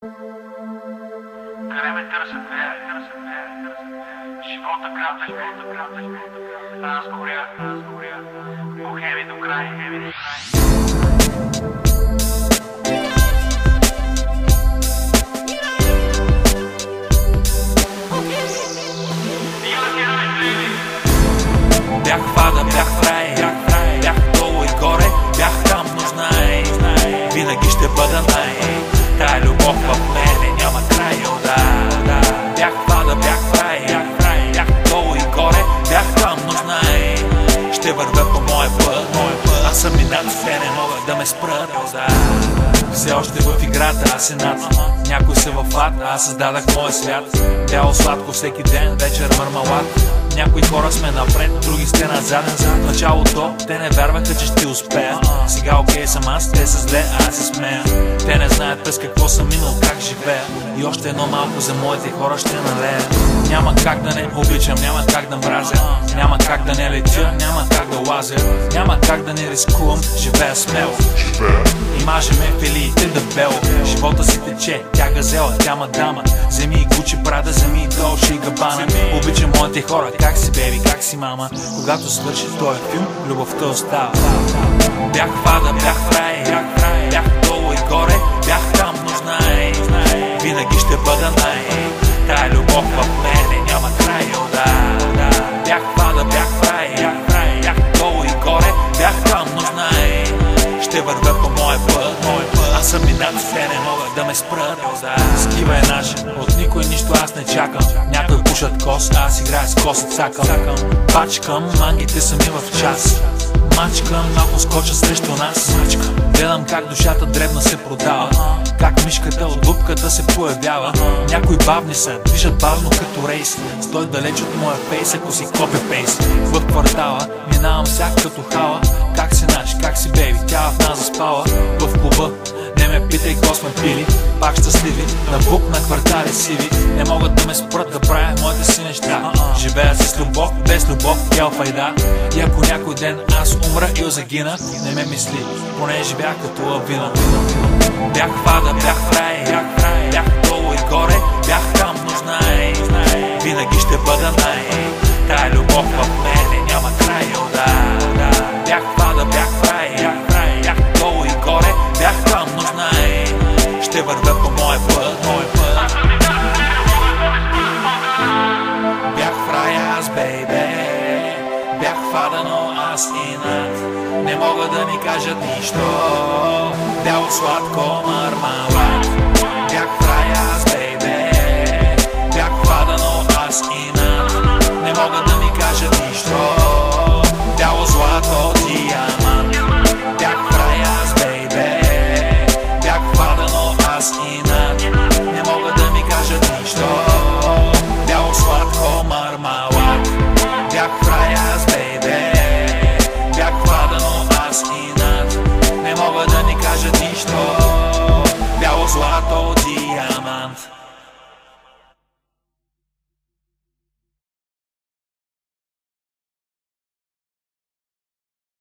Къде ме търсят, живота кратък, аз горя, бухеми до край. Бях вада, бях в рай, бях долу и горе, бях там, но знай, винаги ще бъда най. Тая любов в мене няма край, да. Бях вада, бях в рай, бях долу и горе, бях там, но знай, ще вървя по моя път. Аз съм минат, те не могат да ме спрат, да. Все още в играта, аз се над. Някой са в ад, аз създадах моя свят. Бяло сладко всеки ден, вечер мармалад. Някои хора сме напред, други сте на заден. В началото те не вярваха, че ще успея. Сега окей съм аз, те са зле, аз се смея. Те не знаят през какво съм минал, как живея. И още едно малко за моите хора ще налея. Няма как да не обичам, няма как да мразя. Няма как да не летя, няма как да лазя. Няма как да не рискувам, живея смело. И маже ме филиите дебело. Живота си тече, тя газела, тя мадама. Вземи и Гучи, Прада, вземи и Долче и Габана. Обичам моите хора, как си беби, как си мама. Когато свърши този филм, любовта остава. Бях вада, бях в рай, бях долу и горе, бях там, но знай, винаги ще бъда най. Тая любов в мене няма край, да. Бях вада, бях в рай, бях долу и горе, бях там, но знай, ще вървя по моя път. Аз съм минат, те не могат да ме спрат, да. Скива е наша, от никой нищо аз не чакам. Някой пушат кос, аз играя с коса цакам. Пачкам, мангите са ми в час. Мачкам, ако скоча срещу нас. Гледам как душата дребна се продава. Как мишката от дупката се появява. Някои бавни са, движат бавно като рейс. Стой далеч от моя фейс, ако си копи-пейс. В квартала, минавам всяк като хала. Как си наш, как си бейби, тя в нас заспала. В клуба, не ме питай какво сме пили. Пак щастливи, на бук на квартали сиви. Не могат да ме спрат да правя моите си неща. Живея с любов, без любов, ел файда. И ако някой ден аз умра и загина, не ме мисли, поне живях като лавина. Бях вада, бях в рай, бях долу и горе, бях там, но знай, винаги ще бъда най. Тая любов в мене няма край, да. Бях вада, бях в рай, бях долу и горе, бях там, но знай, ще вървя по моя път. Бях в рая аз, бейбе, бях фада, но аз инат. Не могат да ми кажат нищо, бяло сладко мармалад. Бях в рая аз, бейбе, бях фада, но аз инат. Не могат да ми кажат нищо, бяло злато диамант. Бях в рая аз, бейбе, бях фада, но аз инат. Не могат да ми кажат нищо, бяло сладко мармалад.